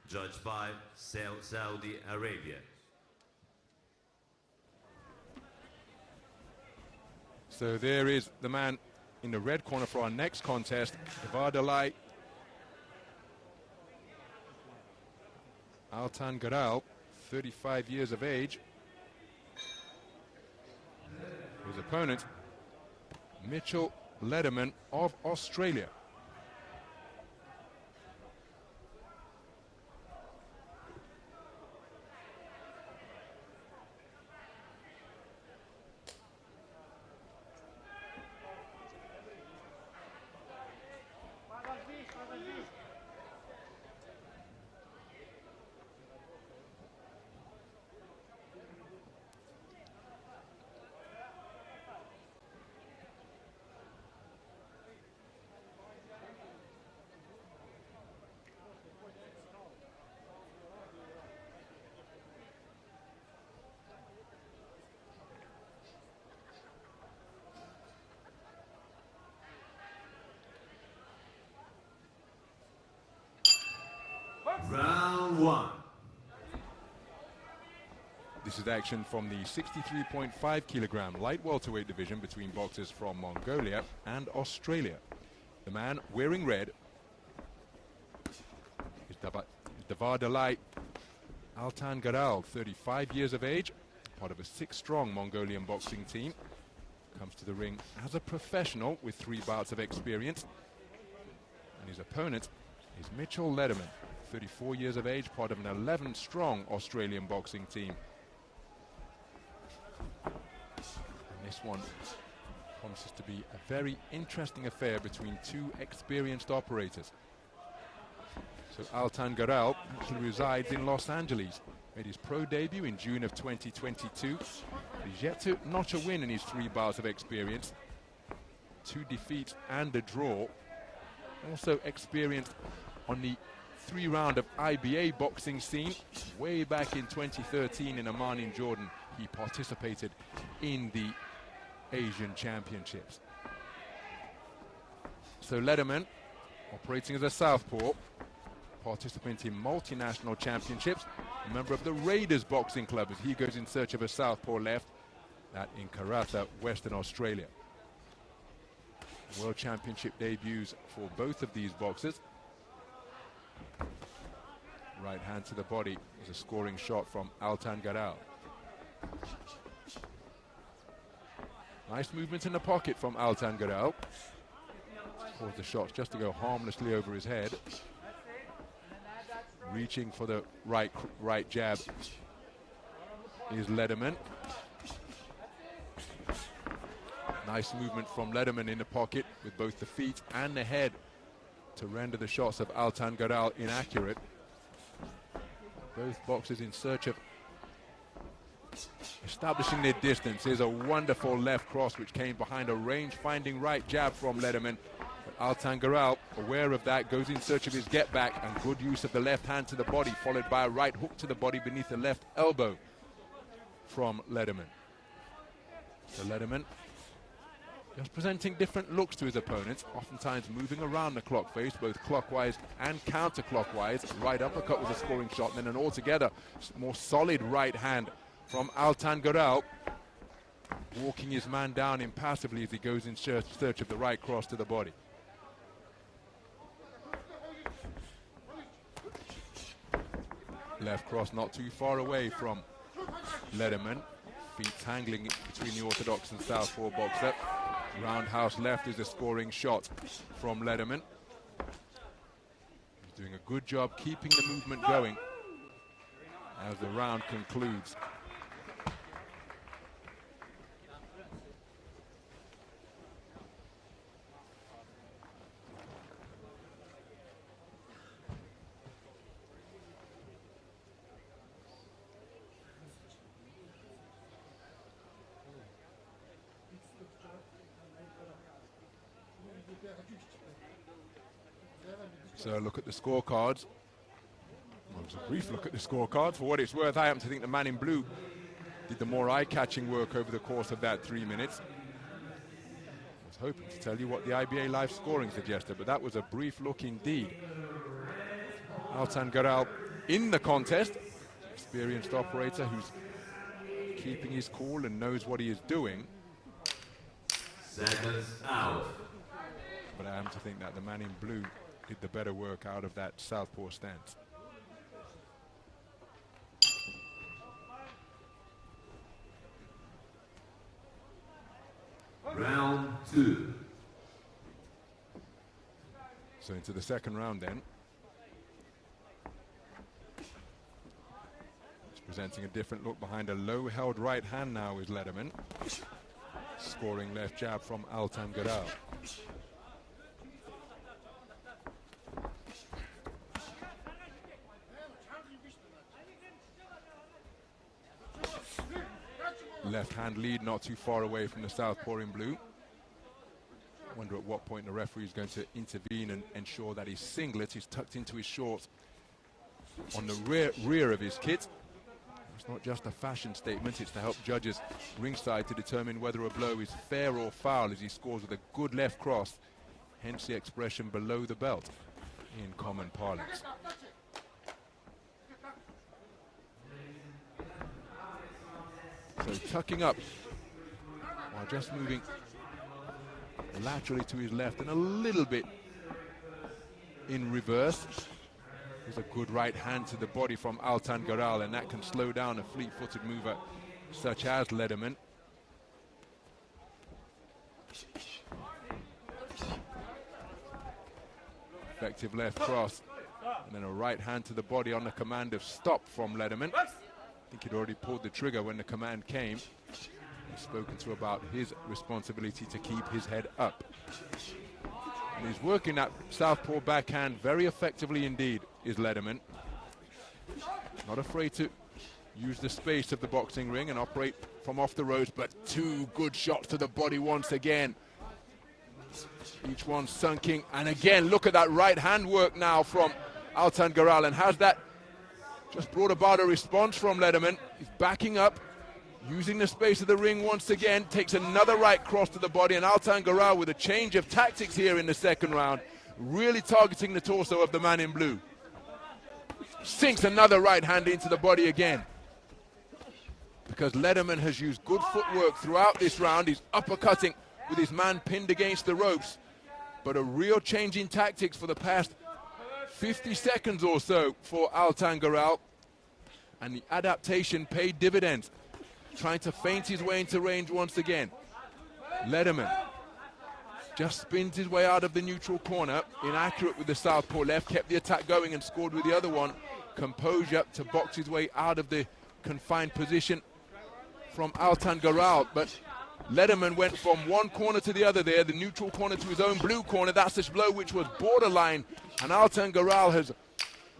Judged by Saudi Arabia. So there is the man in the red corner for our next contest, Davaadalai. ALTANGEREL, 35 years of age. His opponent, Mitchell LEDERMAN of Australia. Round one. This is action from the 63.5 kilogram light welterweight division between boxers from Mongolia and Australia. The man wearing red is Davaadalai ALTANGEREL, 35 years of age, part of a 6-strong Mongolian boxing team. Comes to the ring as a professional with 3 bouts of experience. And his opponent is Mitchell LEDERMAN, 34 years of age, part of an 11-strong Australian boxing team. And this one promises to be a very interesting affair between 2 experienced operators. So ALTANGEREL actually resides in Los Angeles. Made his pro debut in June of 2022. He's yet to notch a win in his 3 bouts of experience. 2 defeats and a draw. Also experienced on the 3-round of IBA boxing scene. Way back in 2013 in Amman in Jordan, he participated in the Asian Championships. So LEDERMAN, operating as a southpaw, participant in multinational championships, a member of the Raiders Boxing Club as he goes in search of a southpaw left, that in Karratha, Western Australia. World Championship debuts for both of these boxers. Right hand to the body is a scoring shot from ALTANGEREL. Nice movement in the pocket from ALTANGEREL. Caused the shots just to go harmlessly over his head. Reaching for the right jab is LEDERMAN. Nice movement from LEDERMAN in the pocket with both the feet and the head to render the shots of ALTANGEREL inaccurate. Both boxers in search of establishing their distance. Here's a wonderful left cross which came behind a range-finding right jab from LEDERMAN. But ALTANGEREL, aware of that, goes in search of his get back, and good use of the left hand to the body, followed by a right hook to the body beneath the left elbow from LEDERMAN. So LEDERMAN just presenting different looks to his opponents, oftentimes moving around the clock face, both clockwise and counterclockwise. Right uppercut was a scoring shot, and then an altogether more solid right hand from ALTANGEREL, walking his man down impassively as he goes in search of the right cross to the body. Left cross not too far away from LEDERMAN. Feet tangling between the orthodox and southpaw boxer. Roundhouse left is a scoring shot from LEDERMAN. He's doing a good job keeping the movement going as the round concludes. So look at the scorecards. Well, it was a brief look at the scorecards. For what it's worth, I happen to think the man in blue did the more eye-catching work over the course of that 3 minutes. I was hoping to tell you what the IBA live scoring suggested, but that was a brief look indeed. ALTANGEREL in the contest. Experienced operator who's keeping his cool and knows what he is doing. Seconds out. But I am to think that the man in blue did the better work out of that southpaw stance. Round 2. So into the second round then. He's presenting a different look behind a low-held right hand now is LEDERMAN. Scoring left jab from ALTANGEREL. Left hand lead not too far away from the southpaw in blue. Wonder at what point the referee is going to intervene and ensure that his singlet is tucked into his shorts on the rear of his kit. It's not just a fashion statement, it's to help judges ringside to determine whether a blow is fair or foul as he scores with a good left cross, hence the expression below the belt in common parlance. So tucking up while just moving laterally to his left and a little bit in reverse. There's a good right hand to the body from ALTANGEREL, and that can slow down a fleet-footed mover such as LEDERMAN. Effective left cross, and then a right hand to the body on the command of stop from LEDERMAN. I think he'd already pulled the trigger when the command came. He's spoken to about his responsibility to keep his head up. And he's working that southpaw backhand very effectively indeed, is LEDERMAN. Not afraid to use the space of the boxing ring and operate from off the ropes, but two good shots to the body once again. Each one sunking, and again, look at that right hand work now from ALTANGEREL, and has that just brought about a response from LEDERMAN. He's backing up, using the space of the ring once again, takes another right cross to the body, and ALTANGEREL with a change of tactics here in the second round, really targeting the torso of the man in blue. Sinks another right hand into the body again. Because LEDERMAN has used good footwork throughout this round. He's uppercutting with his man pinned against the ropes. But a real change in tactics for the past 50 seconds or so for ALTANGEREL. And the adaptation paid dividends. Trying to feint his way into range once again. LEDERMAN just spins his way out of the neutral corner. Inaccurate with the southpaw left. Kept the attack going and scored with the other one. Composure to box his way out of the confined position from ALTANGEREL. But LEDERMAN went from one corner to the other there. The neutral corner to his own blue corner. That's this blow which was borderline. And ALTANGEREL has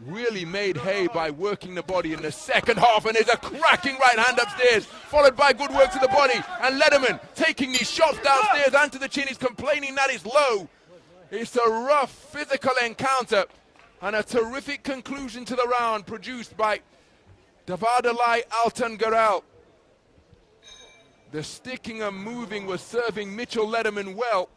really made hay by working the body in the second half, and there's a cracking right hand upstairs, followed by good work to the body, and LEDERMAN taking these shots downstairs and to the chin. He's complaining that is low. It's a rough physical encounter and a terrific conclusion to the round produced by Davaadalai ALTANGEREL. The sticking and moving was serving Mitchell LEDERMAN well,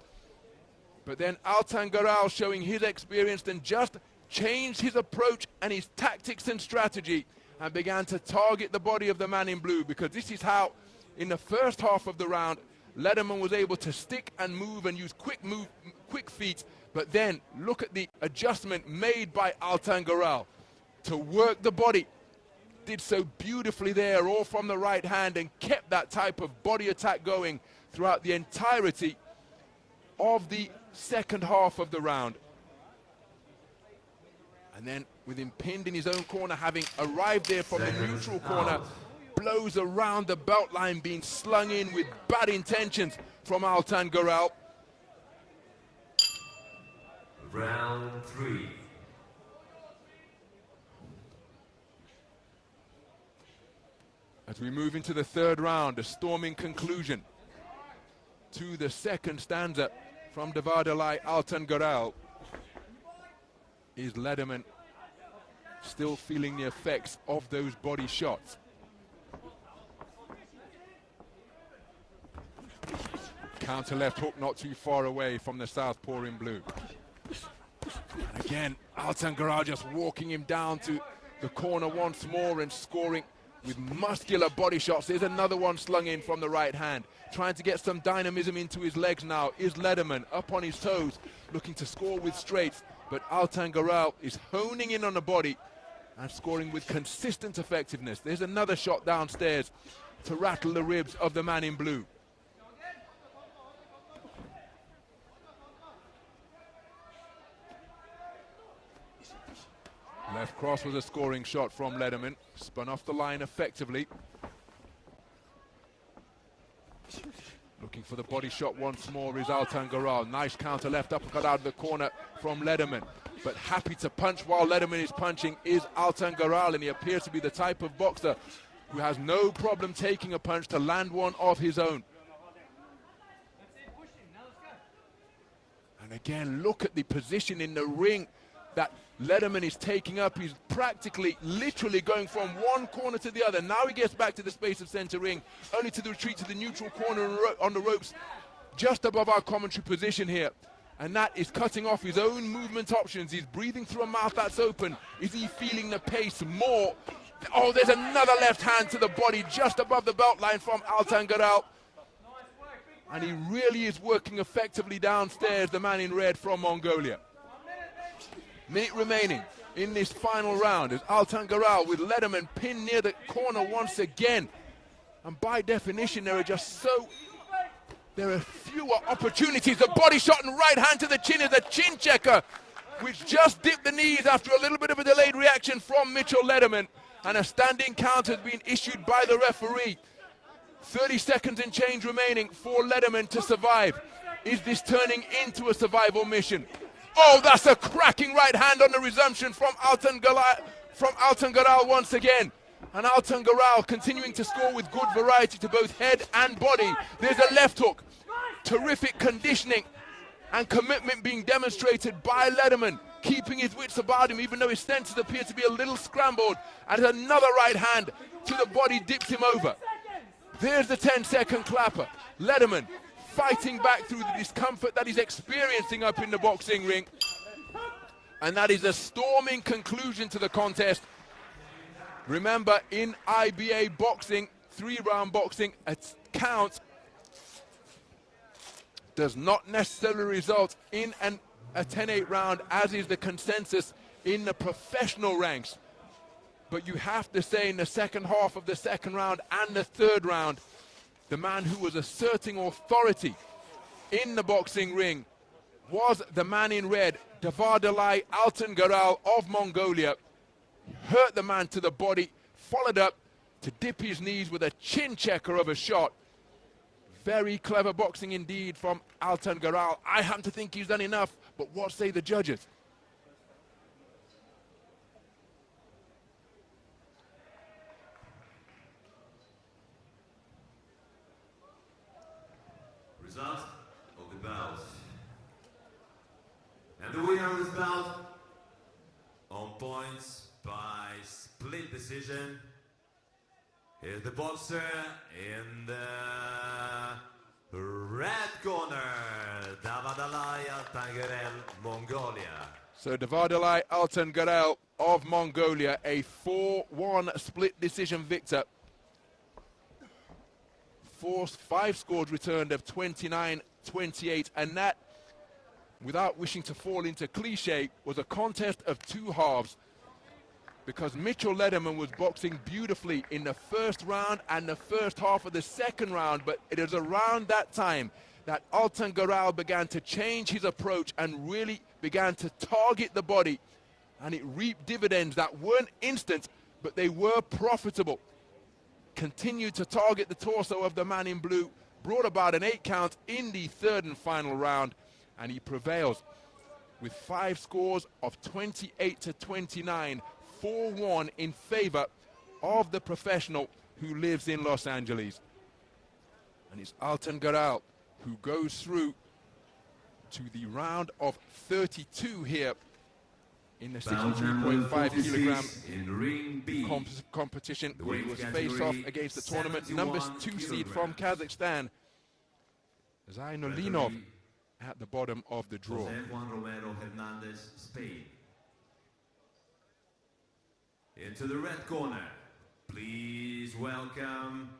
but then ALTANGEREL showing his experience and just changed his approach and his tactics and strategy and began to target the body of the man in blue, because this is how in the first half of the round LEDERMAN was able to stick and move and use quick feet, but then look at the adjustment made by ALTANGEREL to work the body. Did so beautifully there, all from the right hand, and kept that type of body attack going throughout the entirety of the second half of the round. And then with him pinned in his own corner, having arrived there from the neutral corner, blows around the belt line, being slung in with bad intentions from ALTANGEREL. Round 3. As we move into the third round, a storming conclusion to the second stanza from Davaadalai ALTANGEREL. Is LEDERMAN still feeling the effects of those body shots? Counter left hook not too far away from the southpaw in blue. And again, ALTANGEREL just walking him down to the corner once more and scoring with muscular body shots. There's another one slung in from the right hand. Trying to get some dynamism into his legs now is LEDERMAN, up on his toes, looking to score with straights. But ALTANGEREL is honing in on the body and scoring with consistent effectiveness. There's another shot downstairs to rattle the ribs of the man in blue. Left cross was a scoring shot from LEDERMAN. Spun off the line effectively. Looking for the body shot once more is ALTANGEREL. Nice counter left uppercut out of the corner from LEDERMAN. But happy to punch while LEDERMAN is punching is ALTANGEREL, and he appears to be the type of boxer who has no problem taking a punch to land one of his own. And again, look at the position in the ring that LEDERMAN is taking up. He's practically, literally going from one corner to the other. Now he gets back to the space of center ring, only to the retreat to the neutral corner on the ropes, just above our commentary position here. And that is cutting off his own movement options. He's breathing through a mouth that's open. Is he feeling the pace more? Oh, there's another left hand to the body just above the belt line from ALTANGEREL. And he really is working effectively downstairs, the man in red from Mongolia. Minute remaining in this final round as ALTANGEREL with LEDERMAN pinned near the corner once again. And by definition, there are fewer opportunities. The body shot and right hand to the chin is a chin checker, which just dipped the knees after a little bit of a delayed reaction from Mitchell LEDERMAN. And a standing count has been issued by the referee. 30 seconds and change remaining for LEDERMAN to survive. Is this turning into a survival mission? Oh, that's a cracking right hand on the resumption from ALTANGEREL once again. And ALTANGEREL continuing to score with good variety to both head and body. There's a left hook. Terrific conditioning and commitment being demonstrated by LEDERMAN, keeping his wits about him even though his senses appear to be a little scrambled. And another right hand to the body dips him over. There's the 10-second clapper. LEDERMAN fighting back through the discomfort that he's experiencing up in the boxing ring. And that is a storming conclusion to the contest. Remember, in IBA boxing, 3-round boxing, a count does not necessarily result in a 10-8 round, as is the consensus in the professional ranks. But you have to say in the second half of the second round and the third round, the man who was asserting authority in the boxing ring was the man in red, Davaadalai ALTANGEREL of Mongolia. Hurt the man to the body, followed up to dip his knees with a chin checker of a shot. Very clever boxing indeed from ALTANGEREL. I happen to think he's done enough, but what say the judges? Result of the bout. And the winner of this bout, on points by split decision, is the boxer in the red corner, Davaadalai ALTANGEREL, Mongolia. So Davaadalai ALTANGEREL of Mongolia, a 4-1 split decision victor. 5 scores returned of 29-28, and that, without wishing to fall into cliche, was a contest of 2 halves, because Mitchell LEDERMAN was boxing beautifully in the first round and the first half of the second round, but it is around that time that ALTANGEREL began to change his approach and really began to target the body, and it reaped dividends that weren't instant, but they were profitable. Continued to target the torso of the man in blue, brought about an 8 count in the third and final round, and he prevails with 5 scores of 28-29, 4-1 in favor of the professional who lives in Los Angeles. And it's ALTANGEREL who goes through to the round of 32 here in the 63.5 kilogram competition, where he was faced off against the tournament number 2 seed from Kazakhstan, Zainolinov, at the bottom of the draw. into the red corner, please welcome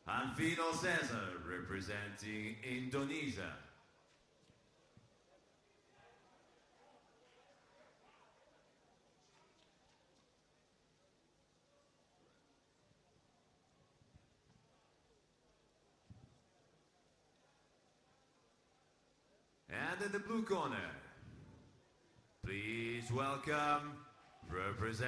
Alvino Cesar, representing Indonesia. And in the blue corner, please welcome, representing